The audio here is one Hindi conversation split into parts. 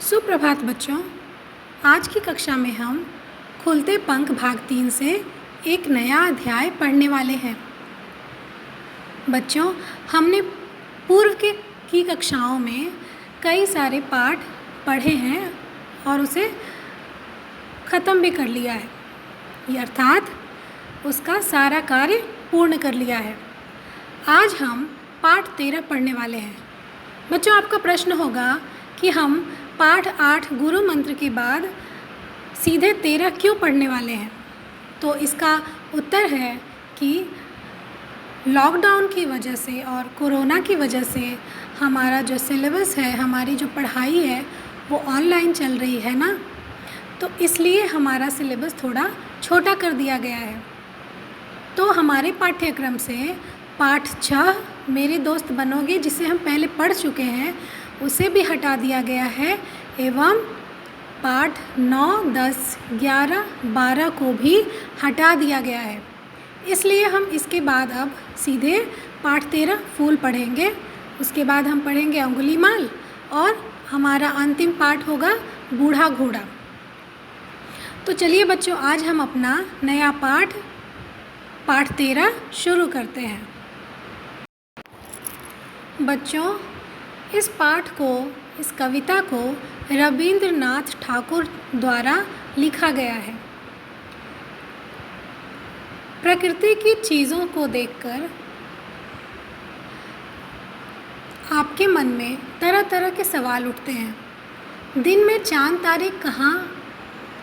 सुप्रभात बच्चों। आज की कक्षा में हम खुलते पंख भाग 3 से एक नया अध्याय पढ़ने वाले हैं। बच्चों, हमने पूर्व की कक्षाओं में कई सारे पाठ पढ़े हैं और उसे ख़त्म भी कर लिया है, अर्थात उसका सारा कार्य पूर्ण कर लिया है। आज हम पाठ 13 पढ़ने वाले हैं। बच्चों, आपका प्रश्न होगा कि हम पाठ 8 गुरु मंत्र के बाद सीधे 13 क्यों पढ़ने वाले हैं? तो इसका उत्तर है कि लॉकडाउन की वजह से और कोरोना की वजह से हमारा जो सिलेबस है, हमारी जो पढ़ाई है वो ऑनलाइन चल रही है ना, तो इसलिए हमारा सिलेबस थोड़ा छोटा कर दिया गया है। तो हमारे पाठ्यक्रम से पाठ 6 मेरे दोस्त बनोगे, जिसे हम पहले पढ़ चुके हैं, उसे भी हटा दिया गया है एवं पाठ 9, 10, 11, 12 को भी हटा दिया गया है। इसलिए हम इसके बाद अब सीधे पाठ 13 फूल पढ़ेंगे। उसके बाद हम पढ़ेंगे अंगुलीमाल और हमारा अंतिम पाठ होगा बूढ़ा घोड़ा। तो चलिए बच्चों, आज हम अपना नया पाठ 13 शुरू करते हैं। बच्चों, इस पाठ को, इस कविता को रवींद्रनाथ ठाकुर द्वारा लिखा गया है। प्रकृति की चीज़ों को देखकर आपके मन में तरह तरह के सवाल उठते हैं। दिन में चांद तारे कहाँ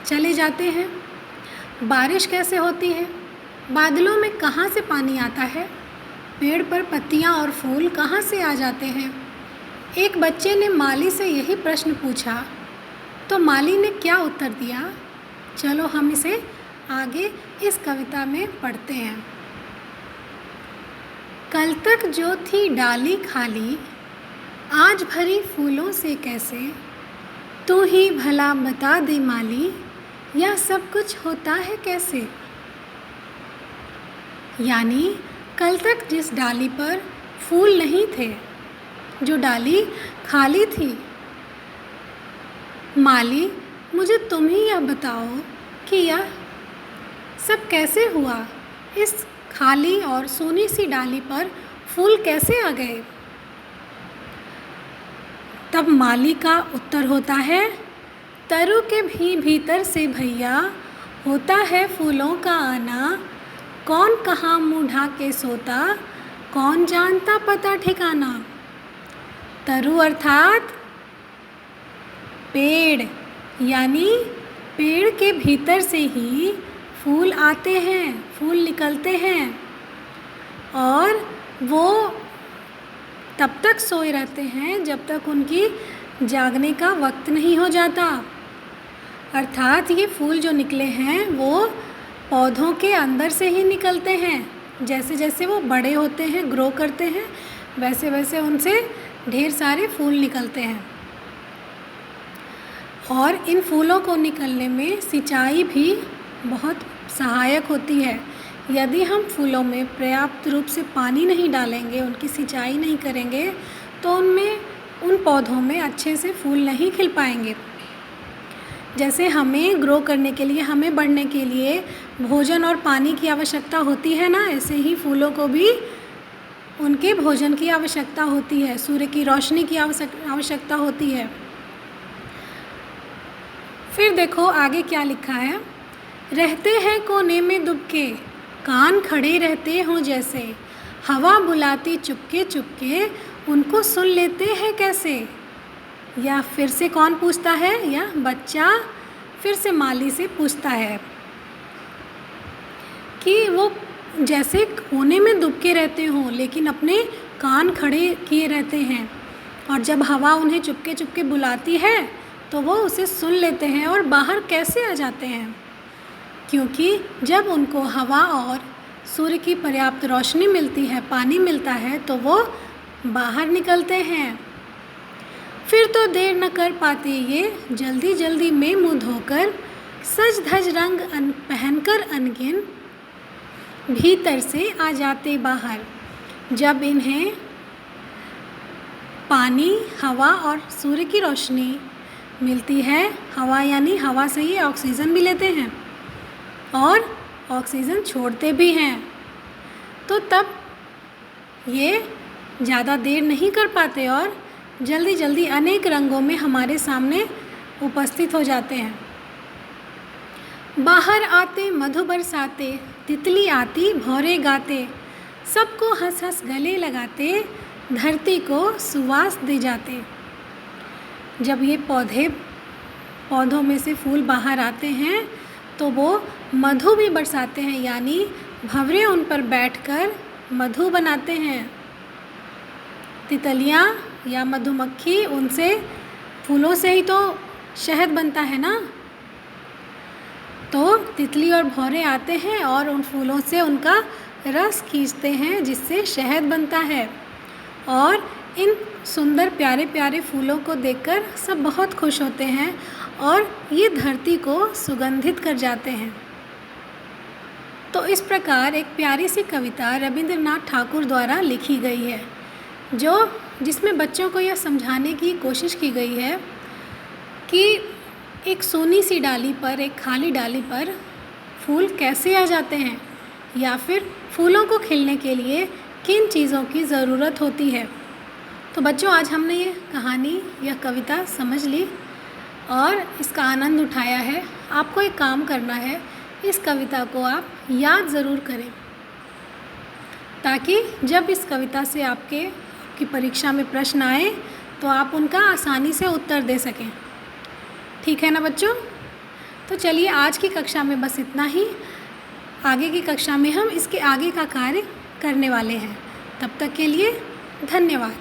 चले जाते हैं? बारिश कैसे होती है? बादलों में कहाँ से पानी आता है? पेड़ पर पत्तियाँ और फूल कहाँ से आ जाते हैं? एक बच्चे ने माली से यही प्रश्न पूछा तो माली ने क्या उत्तर दिया? चलो हम इसे आगे इस कविता में पढ़ते हैं। कल तक जो थी डाली खाली, आज भरी फूलों से कैसे? तू ही भला बता दे माली, यह सब कुछ होता है कैसे? यानी कल तक जिस डाली पर फूल नहीं थे, जो डाली खाली थी, माली मुझे तुम ही यह बताओ कि यह सब कैसे हुआ? इस खाली और सूनी सी डाली पर फूल कैसे आ गए? तब माली का उत्तर होता है, तरु के भी भीतर से भैया होता है फूलों का आना, कौन कहाँ मुँह ढाके सोता, कौन जानता पता ठिकाना। तरु अर्थात पेड़, यानी पेड़ के भीतर से ही फूल आते हैं, फूल निकलते हैं और वो तब तक सोए रहते हैं जब तक उनकी जागने का वक्त नहीं हो जाता। अर्थात ये फूल जो निकले हैं वो पौधों के अंदर से ही निकलते हैं। जैसे जैसे वो बड़े होते हैं, ग्रो करते हैं, वैसे वैसे उनसे ढेर सारे फूल निकलते हैं। और इन फूलों को निकलने में सिंचाई भी बहुत सहायक होती है। यदि हम फूलों में पर्याप्त रूप से पानी नहीं डालेंगे, उनकी सिंचाई नहीं करेंगे, तो उन पौधों में अच्छे से फूल नहीं खिल पाएंगे। जैसे हमें ग्रो करने के लिए, हमें बढ़ने के लिए भोजन और पानी की आवश्यकता होती है ना, ऐसे ही फूलों को भी उनके भोजन की आवश्यकता होती है, सूर्य की रोशनी की आवश्यकता होती है। फिर देखो आगे क्या लिखा है। रहते हैं कोने में दुबके, कान खड़े रहते हों जैसे, हवा बुलाती चुपके चुपके, उनको सुन लेते हैं कैसे? या फिर से कौन पूछता है? या बच्चा फिर से माली से पूछता है कि वो जैसे कोने में दुबके रहते हों लेकिन अपने कान खड़े किए रहते हैं, और जब हवा उन्हें चुपके चुपके बुलाती है तो वो उसे सुन लेते हैं और बाहर कैसे आ जाते हैं? क्योंकि जब उनको हवा और सूर्य की पर्याप्त रोशनी मिलती है, पानी मिलता है, तो वो बाहर निकलते हैं। फिर तो देर न कर पाते ये, जल्दी जल्दी में मुँह धोकर, सज धज रंग पहनकर अनगिन, भीतर से आ जाते बाहर। जब इन्हें पानी, हवा और सूर्य की रोशनी मिलती है हवा, यानी हवा से ही ऑक्सीजन भी लेते हैं और ऑक्सीजन छोड़ते भी हैं। तो तब ये ज़्यादा देर नहीं कर पाते और जल्दी जल्दी अनेक रंगों में हमारे सामने उपस्थित हो जाते हैं। बाहर आते मधु बरसाते, तितली आती भौरे गाते, सबको हंस हंस गले लगाते, धरती को सुवास दे जाते। जब ये पौधों में से फूल बाहर आते हैं तो वो मधु भी बरसाते हैं, यानी भंवरे उन पर बैठकर मधु बनाते हैं। तितलियाँ या मधुमक्खी, उनसे फूलों से ही तो शहद बनता है ना। तो तितली और भौरे आते हैं और उन फूलों से उनका रस खींचते हैं, जिससे शहद बनता है। और इन सुंदर प्यारे प्यारे फूलों को देखकर सब बहुत खुश होते हैं और ये धरती को सुगंधित कर जाते हैं। तो इस प्रकार एक प्यारी सी कविता रविंद्रनाथ ठाकुर द्वारा लिखी गई है, जिसमें बच्चों को यह समझाने की कोशिश की गई है कि एक सोनी सी डाली पर, एक खाली डाली पर फूल कैसे आ जाते हैं, या फिर फूलों को खिलने के लिए किन चीज़ों की ज़रूरत होती है। तो बच्चों, आज हमने ये कहानी या कविता समझ ली और इसका आनंद उठाया है। आपको एक काम करना है, इस कविता को आप याद ज़रूर करें, ताकि जब इस कविता से आपकी परीक्षा में प्रश्न आए तो आप उनका आसानी से उत्तर दे सकें। ठीक है ना बच्चों? तो चलिए, आज की कक्षा में बस इतना ही। आगे की कक्षा में हम इसके आगे का कार्य करने वाले हैं। तब तक के लिए धन्यवाद।